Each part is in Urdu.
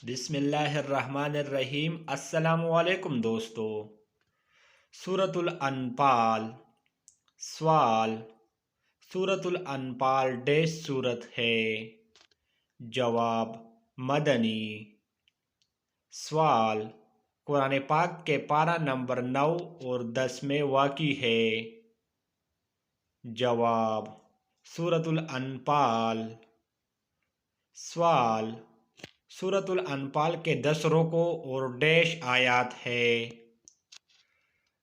بسم اللہ الرحمن الرحیم۔ السلام علیکم دوستو۔ سورۃ الانفال۔ سوال: سورۃ الانفال سورت ہے؟ جواب: مدنی۔ سوال: قرآن پاک کے پارہ نمبر 9 اور 10 میں واقع ہے؟ جواب: سورۃ الانفال۔ سوال: سورۃ الانفال کے 10 رکوع اور آیات ہے؟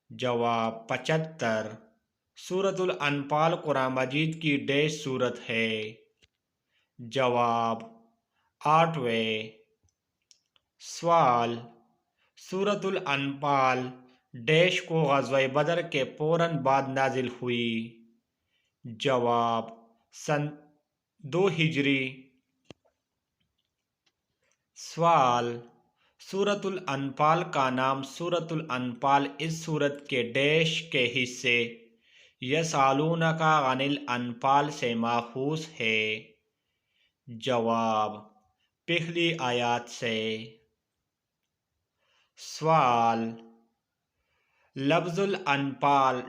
جواب: 75۔ سورۃ الانفال قرآن مجید کی سورت ہے؟ جواب: 8ویں۔ سوال: سورۃ الانفال کو غزوہ بدر کے فوراً بعد نازل ہوئی؟ جواب: سن 2 ہجری۔ سوال: سورۃ الانفال کا نام سورۃ الانفال اس سورت کے کے حصے یسألونک عن الانفال سے ماخوذ ہے؟ جواب: پہلی آیات سے۔ سوال: لفظ الانفال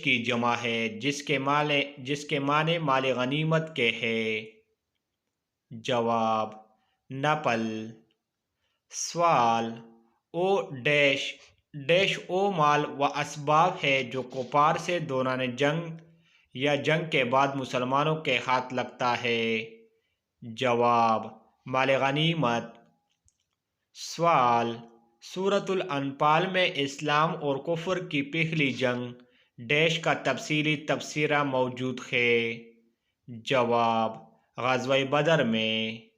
کی جمع ہے جس کے معنی مال غنیمت کے ہے؟ جواب: نفل۔ سوال: او مال و اسباب ہے جو کفار سے دوران جنگ یا جنگ کے بعد مسلمانوں کے ہاتھ لگتا ہے؟ جواب: مال غنیمت۔ سوال: سورۃ الانفال میں اسلام اور کفر کی پہلی جنگ کا تفصیلی تبصرہ موجود ہے؟ جواب: غزوہ بدر میں۔